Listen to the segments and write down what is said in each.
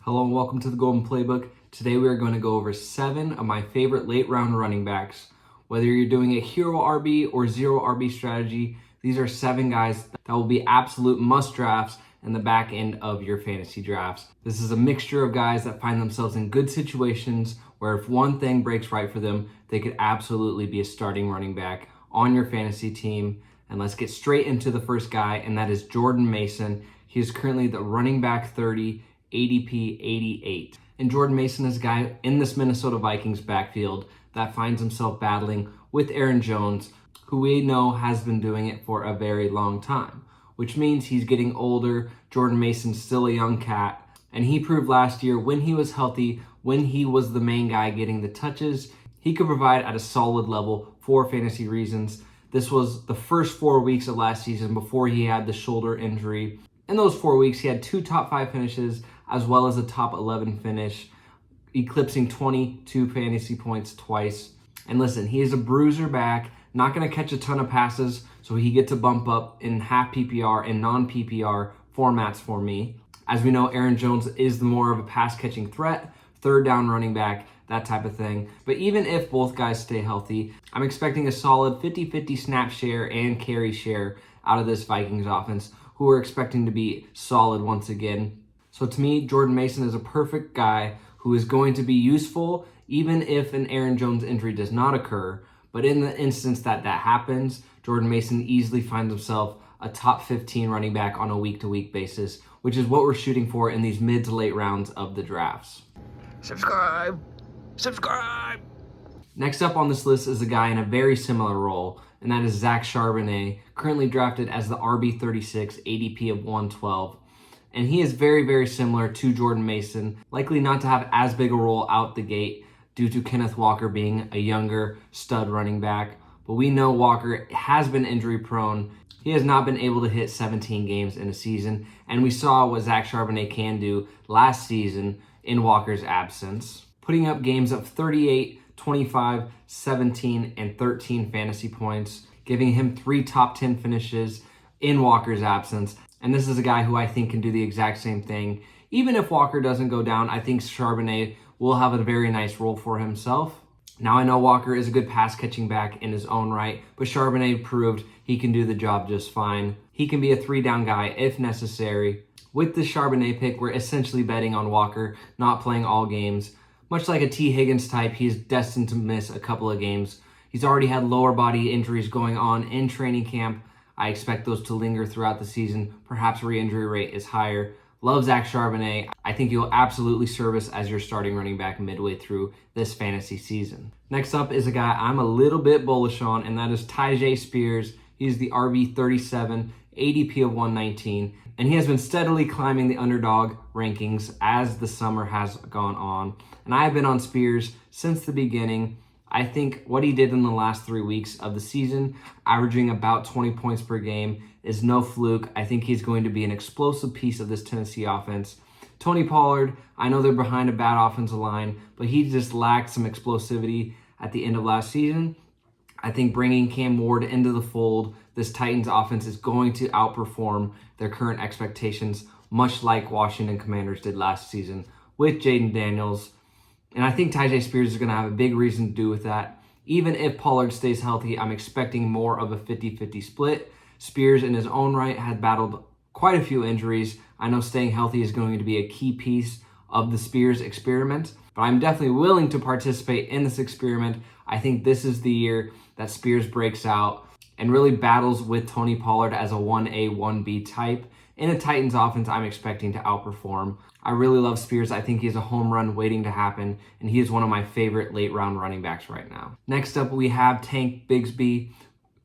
Hello and welcome to the Golden Playbook. Today we are going to go over 7 of my favorite late round running backs. Whether you're doing a hero RB or zero RB strategy, these are 7 guys that will be absolute must drafts in the back end of your fantasy drafts. This is a mixture of guys that find themselves in good situations where if one thing breaks right for them, they could absolutely be a starting running back on your fantasy team. And let's get straight into the first guy, and that is Jordan Mason. He is currently the running back 30, ADP 88. And Jordan Mason is a guy in this Minnesota Vikings backfield that finds himself battling with Aaron Jones, who we know has been doing it for a very long time, which means he's getting older. Jordan Mason's still a young cat, and he proved last year when he was healthy, when he was the main guy getting the touches, he could provide at a solid level for fantasy reasons. This was the first 4 weeks of last season before he had the shoulder injury. In those 4 weeks, he had 2 top 5 finishes as well as a top 11 finish, eclipsing 22 fantasy points twice. And listen, he is a bruiser back, not going to catch a ton of passes, so he gets a bump up in half PPR and non-PPR formats for me. As we know, Aaron Jones is the more of a pass-catching threat, third down running back, that type of thing. But even if both guys stay healthy, I'm expecting a solid 50-50 snap share and carry share out of this Vikings offense, who are expecting to be solid once again. So to me, Jordan Mason is a perfect guy who is going to be useful even if an Aaron Jones injury does not occur. But in the instance that that happens, Jordan Mason easily finds himself a top 15 running back on a week-to-week basis, which is what we're shooting for in these mid to late rounds of the drafts. Subscribe! Next up on this list is a guy in a very similar role, and that is Zach Charbonnet, currently drafted as the RB36, ADP of 112. And he is very, very similar to Jordan Mason, likely not to have as big a role out the gate due to Kenneth Walker being a younger stud running back. But we know Walker has been injury prone. He has not been able to hit 17 games in a season, and we saw what Zach Charbonnet can do last season in Walker's absence, putting up games of 38, 25, 17, and 13 fantasy points, giving him 3 top 10 finishes in Walker's absence. And this is a guy who I think can do the exact same thing. Even if Walker doesn't go down, I think Charbonnet will have a very nice role for himself. Now I know Walker is a good pass-catching back in his own right, but Charbonnet proved he can do the job just fine. He can be a 3-down guy if necessary. With the Charbonnet pick, we're essentially betting on Walker not playing all games. Much like a T. Higgins type, he is destined to miss a couple of games. He's already had lower body injuries going on in training camp. I expect those to linger throughout the season. Perhaps re-injury rate is higher. Love Zach Charbonnet. I think he'll absolutely service as your starting running back midway through this fantasy season. Next up is a guy I'm a little bit bullish on, and that is Tyjae Spears. He's the RB37, ADP of 119, and he has been steadily climbing the underdog rankings as the summer has gone on. And I have been on Spears since the beginning. I think what he did in the last 3 weeks of the season, averaging about 20 points per game, is no fluke. I think he's going to be an explosive piece of this Tennessee offense. Tony Pollard, I know they're behind a bad offensive line, but he just lacked some explosivity at the end of last season. I think bringing Cam Ward into the fold, this Titans offense is going to outperform their current expectations, much like Washington Commanders did last season with Jaden Daniels. And I think Tyjae Spears is going to have a big reason to do with that. Even if Pollard stays healthy, I'm expecting more of a 50-50 split. Spears in his own right had battled quite a few injuries. I know staying healthy is going to be a key piece of the Spears experiment, but I'm definitely willing to participate in this experiment. I think this is the year that Spears breaks out and really battles with Tony Pollard as a 1A, 1B type. In a Titans offense, I'm expecting to outperform. I really love Spears. I think he's a home run waiting to happen, and he is one of my favorite late round running backs right now. Next up, we have Tank Bigsby,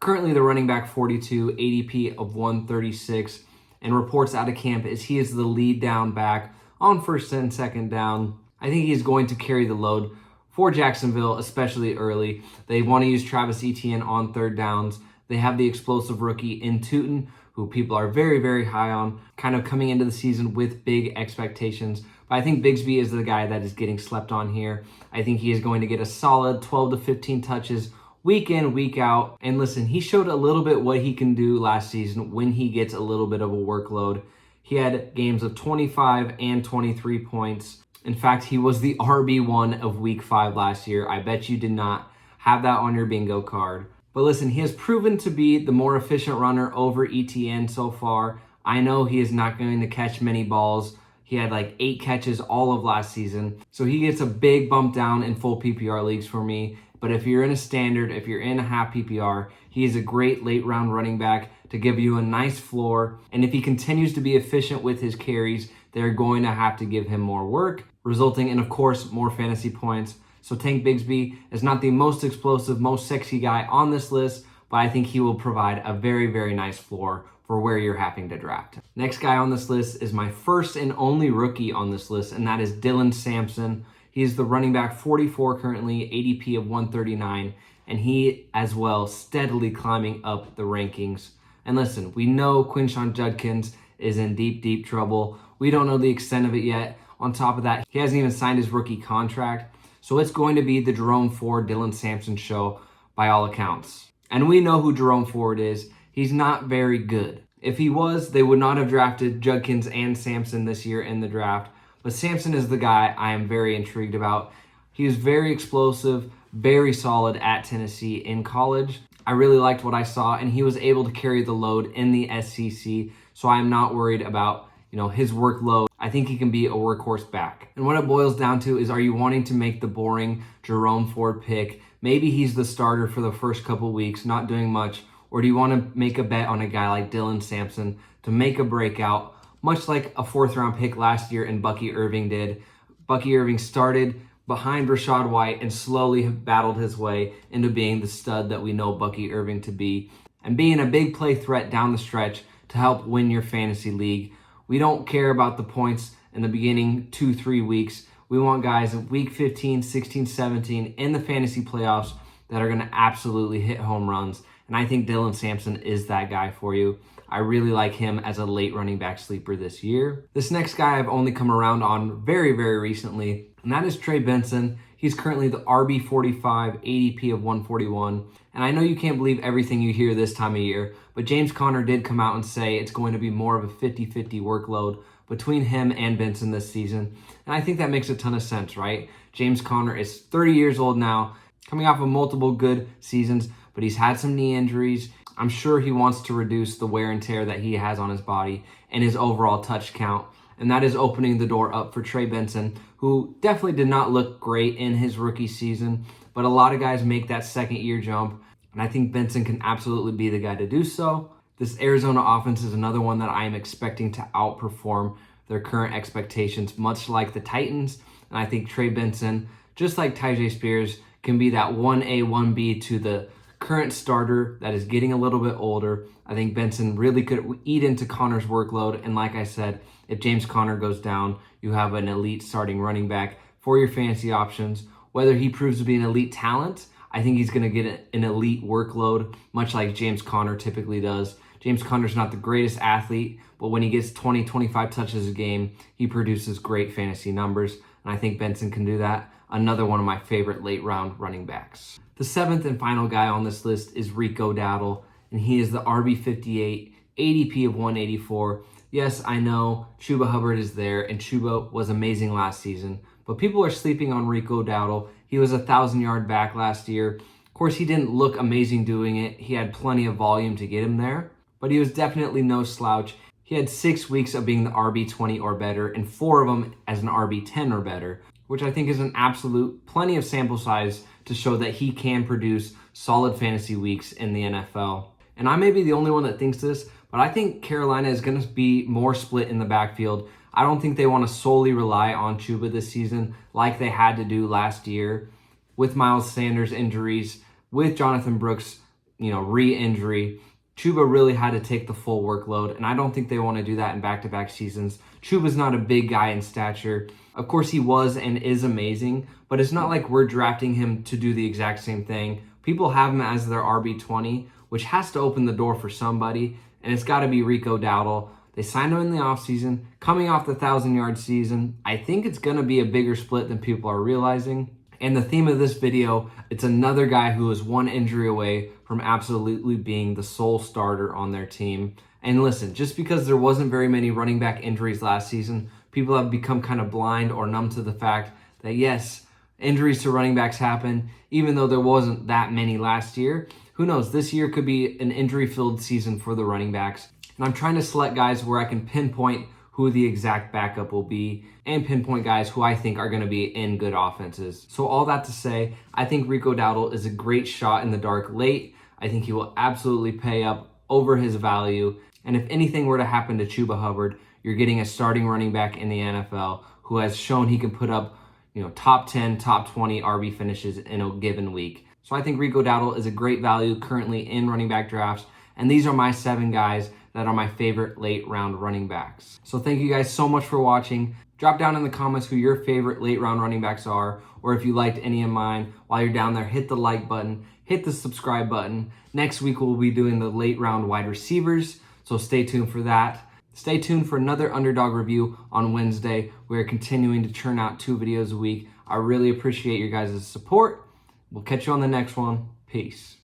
currently the running back 42, ADP of 136, and reports out of camp is he is the lead down back on first and second down. I think he's going to carry the load for Jacksonville, especially early. They want to use Travis Etienne on third downs. They have the explosive rookie in Tootin, who people are very, very high on, kind of coming into the season with big expectations. But I think Bigsby is the guy that is getting slept on here. I think he is going to get a solid 12 to 15 touches week in, week out. And listen, he showed a little bit what he can do last season when he gets a little bit of a workload. He had games of 25 and 23 points. In fact, he was the RB1 of week 5 last year. I bet you did not have that on your bingo card. But listen, he has proven to be the more efficient runner over ETN so far. I know he is not going to catch many balls. He had like 8 catches all of last season. So he gets a big bump down in full PPR leagues for me. But if you're in a standard, if you're in a half PPR, he is a great late round running back to give you a nice floor. And if he continues to be efficient with his carries, they're going to have to give him more work, resulting in, of course, more fantasy points. So Tank Bigsby is not the most explosive, most sexy guy on this list, but I think he will provide a very, very nice floor for where you're having to draft. Next guy on this list is my first and only rookie on this list, and that is Dylan Sampson. He is the running back 44 currently, ADP of 139, and he as well steadily climbing up the rankings. And listen, we know Quinshon Judkins is in deep, deep trouble. We don't know the extent of it yet. On top of that, he hasn't even signed his rookie contract. So it's going to be the Jerome Ford, Dylan Sampson show by all accounts. And we know who Jerome Ford is. He's not very good. If he was, they would not have drafted Judkins and Sampson this year in the draft. But Sampson is the guy I am very intrigued about. He is very explosive, very solid at Tennessee in college. I really liked what I saw, and he was able to carry the load in the SEC. So I'm not worried about his workload. I think he can be a workhorse back. And what it boils down to is, are you wanting to make the boring Jerome Ford pick? Maybe he's the starter for the first couple weeks, not doing much. Or do you want to make a bet on a guy like Dylan Sampson to make a breakout, much like a 4th round pick last year and Bucky Irving did? Bucky Irving started behind Rachaad White and slowly battled his way into being the stud that we know Bucky Irving to be, and being a big play threat down the stretch to help win your fantasy league. We don't care about the points in the beginning 2-3 weeks. We want guys in week 15, 16, 17 in the fantasy playoffs that are going to absolutely hit home runs. And I think Dylan Sampson is that guy for you. I really like him as a late running back sleeper this year. This next guy I've only come around on very, very recently, and that is Trey Benson. He's currently the RB45, ADP of 141. And I know you can't believe everything you hear this time of year, but James Conner did come out and say it's going to be more of a 50-50 workload between him and Benson this season. And I think that makes a ton of sense, right? James Conner is 30 years old now, coming off of multiple good seasons, but he's had some knee injuries. I'm sure he wants to reduce the wear and tear that he has on his body and his overall touch count. And that is opening the door up for Trey Benson, who definitely did not look great in his rookie season, but a lot of guys make that second year jump. And I think Benson can absolutely be the guy to do so. This Arizona offense is another one that I am expecting to outperform their current expectations, much like the Titans. And I think Trey Benson, just like Tyjae Spears, can be that 1A, 1B to the current starter that is getting a little bit older. I think Benson really could eat into Conner's workload. And like I said, if James Conner goes down, you have an elite starting running back for your fantasy options. Whether he proves to be an elite talent, I think he's going to get an elite workload, much like James Conner typically does. James Conner's not the greatest athlete, but when he gets 20, 25 touches a game, he produces great fantasy numbers. And I think Benson can do that. Another one of my favorite late round running backs. The 7th and final guy on this list is Rico Dowdle, and he is the RB58, ADP of 184. Yes, I know Chuba Hubbard is there, and Chuba was amazing last season, but people are sleeping on Rico Dowdle. He was a 1,000-yard back last year. Of course, he didn't look amazing doing it. He had plenty of volume to get him there, but he was definitely no slouch. He had 6 weeks of being the RB20 or better, and 4 of them as an RB10 or better, which I think is an absolute plenty of sample size to show that he can produce solid fantasy weeks in the NFL. And I may be the only one that thinks this, but I think Carolina is going to be more split in the backfield. I don't think they want to solely rely on Chuba this season like they had to do last year with Miles Sanders injuries, with Jonathan Brooks, re-injury. Chuba really had to take the full workload, and I don't think they want to do that in back-to-back seasons. Chuba's not a big guy in stature. Of course, he was and is amazing, but it's not like we're drafting him to do the exact same thing. People have him as their RB20, which has to open the door for somebody, and it's got to be Rico Dowdle. They signed him in the offseason, coming off the 1,000-yard season. I think it's going to be a bigger split than people are realizing. And the theme of this video, it's another guy who is one injury away from absolutely being the sole starter on their team. And listen, just because there wasn't very many running back injuries last season, people have become kind of blind or numb to the fact that yes, injuries to running backs happen, even though there wasn't that many last year. Who knows? This year could be an injury-filled season for the running backs. And I'm trying to select guys where I can pinpoint who the exact backup will be and pinpoint guys who I think are going to be in good offenses. So all that to say, I think Rico Dowdle is a great shot in the dark late. I think he will absolutely pay up over his value. And if anything were to happen to Chuba Hubbard, you're getting a starting running back in the NFL who has shown he can put up, top 10, top 20 RB finishes in a given week. So I think Rico Dowdle is a great value currently in running back drafts. And these are my 7 guys that are my favorite late round running backs. So thank you guys so much for watching. Drop down in the comments who your favorite late round running backs are, or if you liked any of mine. While you're down there, hit the like button, hit the subscribe button. Next week, we'll be doing the late round wide receivers, so stay tuned for that. Stay tuned for another underdog review on Wednesday. We're continuing to churn out 2 videos a week. I really appreciate your guys' support. We'll catch you on the next one. Peace.